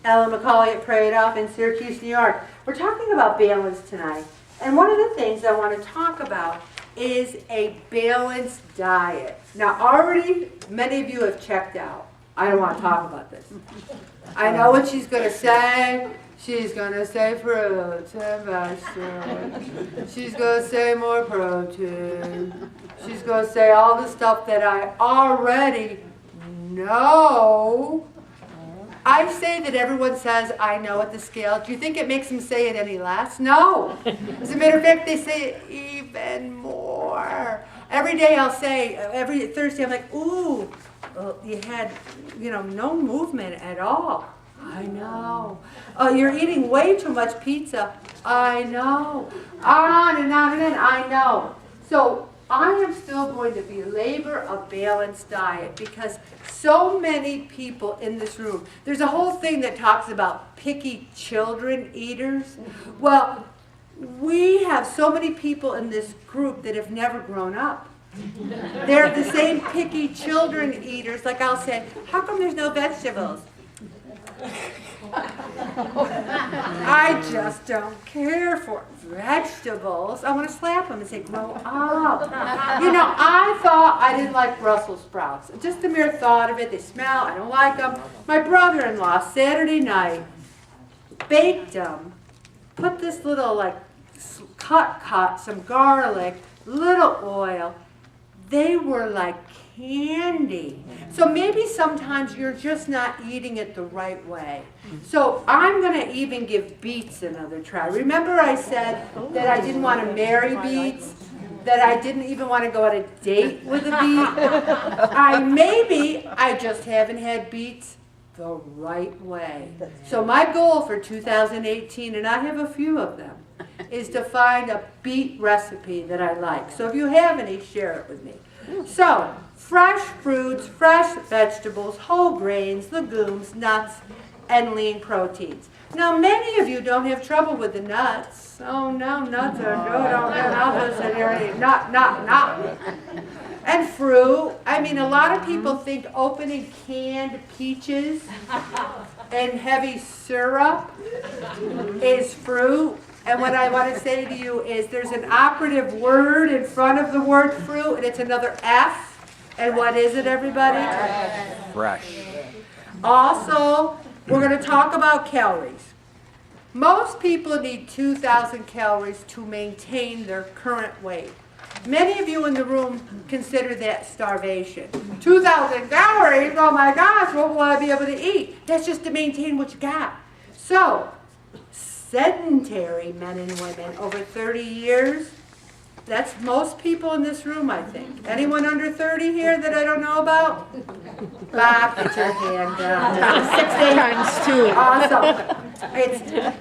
Ellen McCauley at Prairie Off in Syracuse, New York. We're talking about balance tonight. And one of the things I want to talk about is a balanced diet. Now, already many of you have checked out. I don't want to talk about this. I know what she's going to say. She's going to say fruits and vegetables. She's going to say more protein. She's going to say all the stuff that I already know. I say that everyone says, I know at the scale. Do you think it makes them say it any less? No. As a matter of fact, they say it even more. Every day I'll say, every Thursday, I'm like, ooh, you had, no movement at all. I know. Oh, you're eating way too much pizza. I know. On and on and on. I know. So I am still going to belabor a balanced diet because so many people in this room, there's a whole thing that talks about picky children eaters. Well, we have so many people in this group that have never grown up. They're the same picky children eaters. Like I'll say, how come there's no vegetables? I just don't care for vegetables. I want to slap them and say, grow up. I thought I didn't like Brussels sprouts. Just the mere thought of it, they smell, I don't like them. My brother-in-law, Saturday night, baked them, put this little, cut, some garlic, little oil. They were like candy. So maybe sometimes you're just not eating it the right way. So I'm going to even give beets another try. Remember I said that I didn't want to marry beets? That I didn't even want to go on a date with a beet? Maybe I just haven't had beets the right way. So my goal for 2018, and I have a few of them, is to find a beet recipe that I like. So if you have any, share it with me. So, fresh fruits, fresh vegetables, whole grains, legumes, nuts, and lean proteins. Now, many of you don't have trouble with the nuts. Oh, no, nuts are good. Not. And fruit. I mean, a lot of people think opening canned peaches and heavy syrup is fruit. And what I want to say to you is there's an operative word in front of the word fruit, and it's another F. And what is it, everybody? Fresh. Also, we're going to talk about calories. Most people need 2,000 calories to maintain their current weight. Many of you in the room consider that starvation. 2,000 calories? Oh my gosh, what will I be able to eat? That's just to maintain what you got. So, sedentary men and women over 30 years, that's most people in this room, I think. Anyone under 30 here that I don't know about? Bob, put your hand down. 6 days. Awesome.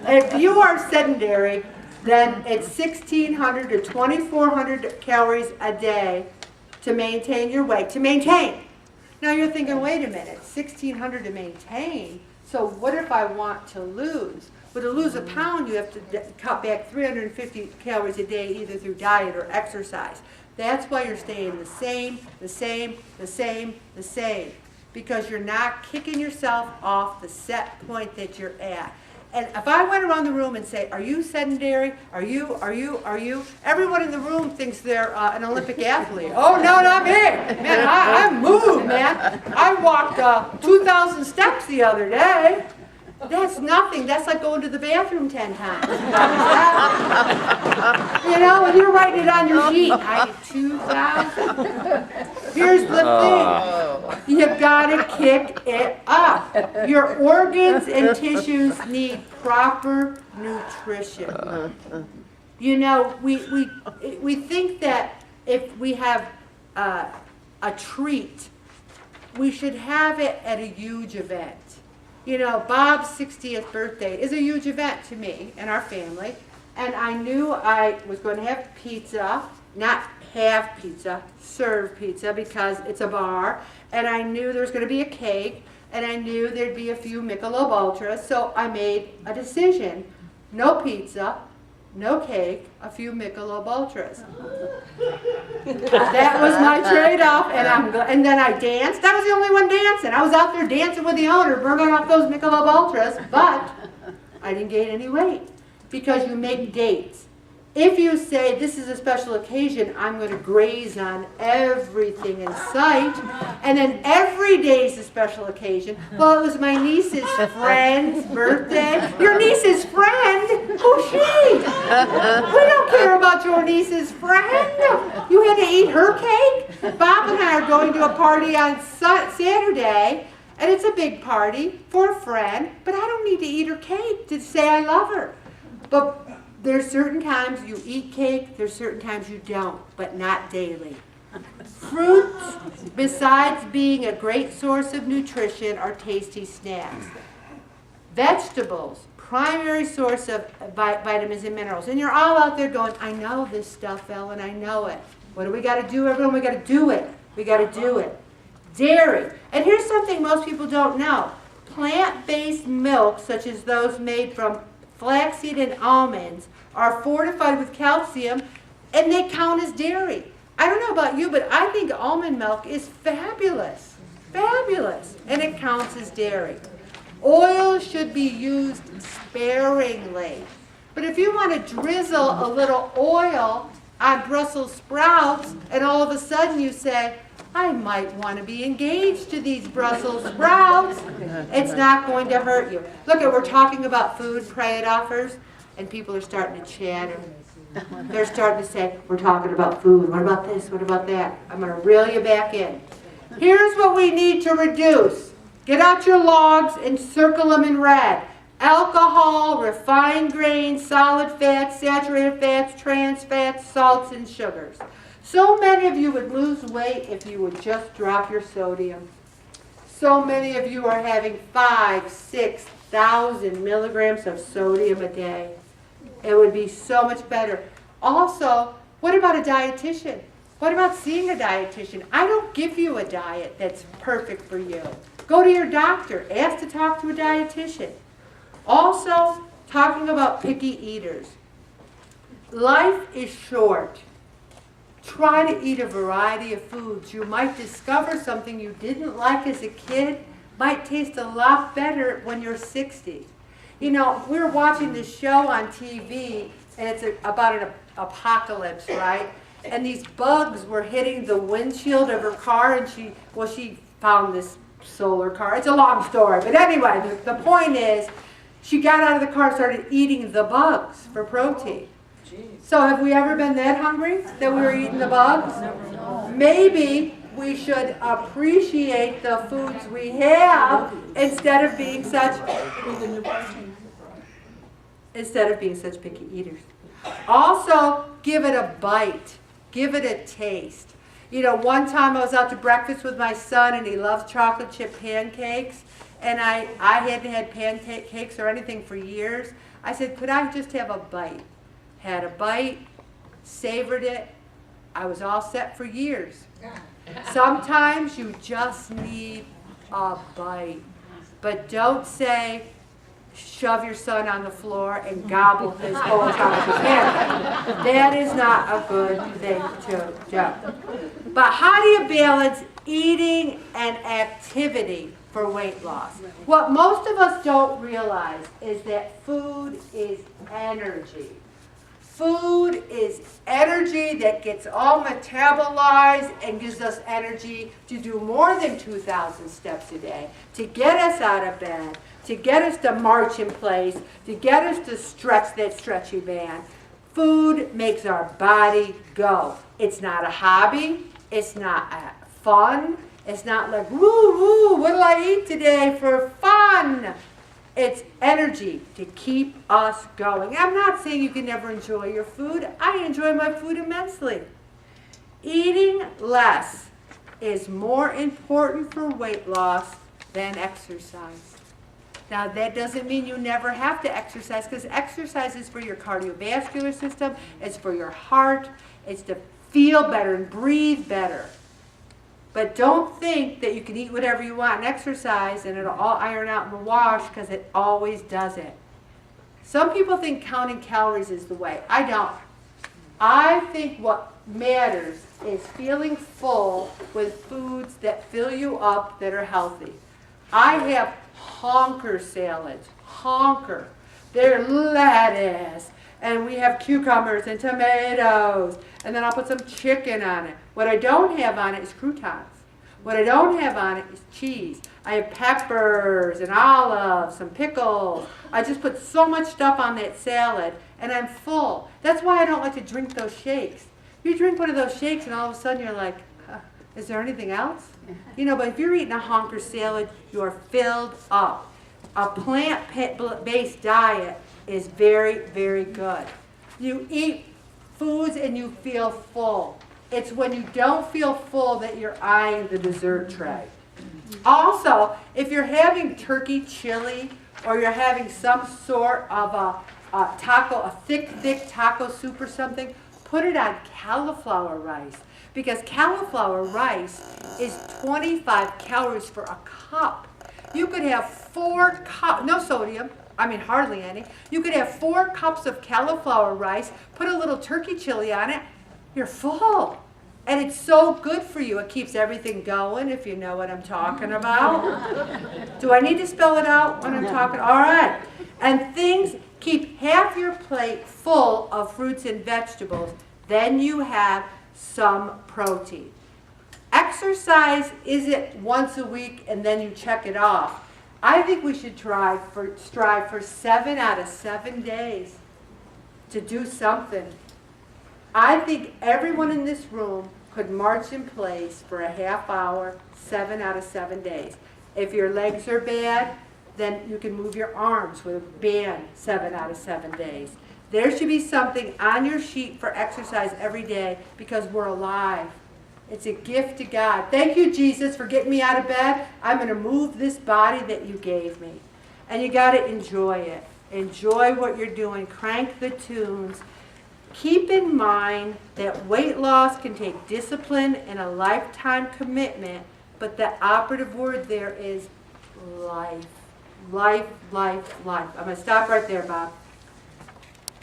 If you are sedentary, then it's 1,600 to 2,400 calories a day to maintain your weight. To maintain. Now you're thinking, wait a minute, 1,600 to maintain? So what if I want to lose? But to lose a pound, you have to cut back 350 calories a day, either through diet or exercise. That's why you're staying the same, because you're not kicking yourself off the set point that you're at. And if I went around the room and say, are you sedentary? Are you? Everyone in the room thinks they're an Olympic athlete. Oh, no, not me. Man, I moved, man. I walked 2,000 steps the other day. That's nothing. That's like going to the bathroom 10 times. And you're writing it on your sheet. I did 2,000. Here's the thing. You've got to kick it up. Your organs and tissues need proper nutrition. We think that if we have a treat, we should have it at a huge event. Bob's 60th birthday is a huge event to me and our family. And I knew I was going to have pizza, not have pizza, serve pizza because it's a bar. And I knew there was going to be a cake. And I knew there'd be a few Michelob Ultras. So I made a decision. No pizza, no cake, a few Michelob Ultras. That was my trade-off, and then I danced. I was the only one dancing. I was out there dancing with the owner, burning off those Michelob Ultras, but I didn't gain any weight because you make dates. If you say, this is a special occasion, I'm going to graze on everything in sight, and then every day is a special occasion. Well, it was my niece's friend's birthday. Your niece's friend? Who's she? We don't care about your niece's friend. You had to eat her cake? Bob and I are going to a party on Saturday, and it's a big party for a friend, but I don't need to eat her cake to say I love her. But there's certain times you eat cake, there's certain times you don't, but not daily. Fruits, besides being a great source of nutrition, are tasty snacks. Vegetables, primary source of vitamins and minerals. And you're all out there going, I know this stuff, Ellen, I know it. What do we got to do, everyone? We got to do it. We got to do it. Dairy. And here's something most people don't know. Plant-based milks, such as those made from flaxseed and almonds, are fortified with calcium, and they count as dairy. I don't know about you, but I think almond milk is fabulous. Fabulous. And it counts as dairy. Oil should be used sparingly. But if you want to drizzle a little oil on Brussels sprouts, and all of a sudden you say, I might want to be engaged to these Brussels sprouts, it's not going to hurt you. Look, we're talking about food trade offers, and people are starting to chatter. They're starting to say, we're talking about food. What about this? What about that? I'm going to reel you back in. Here's what we need to reduce. Get out your logs and circle them in red. Alcohol, refined grains, solid fats, saturated fats, trans fats, salts, and sugars. So many of you would lose weight if you would just drop your sodium. So many of you are having 5,000, 6,000 milligrams of sodium a day. It would be so much better. Also, what about a dietitian? What about seeing a dietitian? I don't give you a diet that's perfect for you. Go to your doctor. Ask to talk to a dietitian. Also, talking about picky eaters. Life is short. Try to eat a variety of foods. You might discover something you didn't like as a kid might taste a lot better when you're 60. You know, we were watching this show on TV, and it's about an apocalypse, right? And these bugs were hitting the windshield of her car, and she found this solar car. It's a long story, but anyway, the point is, she got out of the car and started eating the bugs for protein. So have we ever been that hungry that we were eating the bugs? Maybe we should appreciate the foods we have instead of being such picky eaters. Also, give it a bite. Give it a taste. You know, one time I was out to breakfast with my son, and he loves chocolate chip pancakes, and I hadn't had pancakes or anything for years. I said, could I just have a bite? Had a bite, savored it. I was all set for years. Sometimes you just need a bite. But don't say, shove your son on the floor and gobble his whole chocolate pancake. That is not a good thing to do. But how do you balance eating and activity for weight loss? What most of us don't realize is that food is energy. Food is energy that gets all metabolized and gives us energy to do more than 2,000 steps a day, to get us out of bed, to get us to march in place, to get us to stretch that stretchy band. Food makes our body go. It's not a hobby. It's not fun. It's not like, woo, woo, what'll I eat today for fun? It's energy to keep us going. I'm not saying you can never enjoy your food. I enjoy my food immensely. Eating less is more important for weight loss than exercise. Now, that doesn't mean you never have to exercise, because exercise is for your cardiovascular system, it's for your heart, it's to feel better and breathe better. But don't think that you can eat whatever you want and exercise and it'll all iron out in the wash, because it always doesn't. Some people think counting calories is the way. I don't. I think what matters is feeling full with foods that fill you up that are healthy. I have honker salads, honker. They're lettuce, and we have cucumbers and tomatoes, and then I'll put some chicken on it. What I don't have on it is croutons. What I don't have on it is cheese. I have peppers and olives, some pickles. I just put so much stuff on that salad, and I'm full. That's why I don't like to drink those shakes. You drink one of those shakes, and all of a sudden you're like, is there anything else? You know, but if you're eating a honker salad, you're filled up. A plant-based diet is very, very good. You eat foods and you feel full. It's when you don't feel full that you're eyeing the dessert tray. Also, if you're having turkey chili or you're having some sort of a taco, a thick taco soup or something, put it on cauliflower rice. Because cauliflower rice is 25 calories for a cup. You could have 4 cups, no sodium, I mean hardly any. You could have 4 cups of cauliflower rice, put a little turkey chili on it, you're full. And it's so good for you. It keeps everything going, if you know what I'm talking about. Do I need to spell it out when I'm talking? All right. And things, keep half your plate full of fruits and vegetables. Then you have some protein. Exercise isn't once a week and then you check it off. I think we should strive for 7 out of 7 days to do something. I think everyone in this room could march in place for a half hour, 7 out of 7 days. If your legs are bad, then you can move your arms with a band 7 out of 7 days. There should be something on your sheet for exercise every day because we're alive. It's a gift to God. Thank you, Jesus, for getting me out of bed. I'm going to move this body that you gave me. And you got to enjoy it. Enjoy what you're doing. Crank the tunes. Keep in mind that weight loss can take discipline and a lifetime commitment, but the operative word there is life. Life, life, life. I'm going to stop right there, Bob.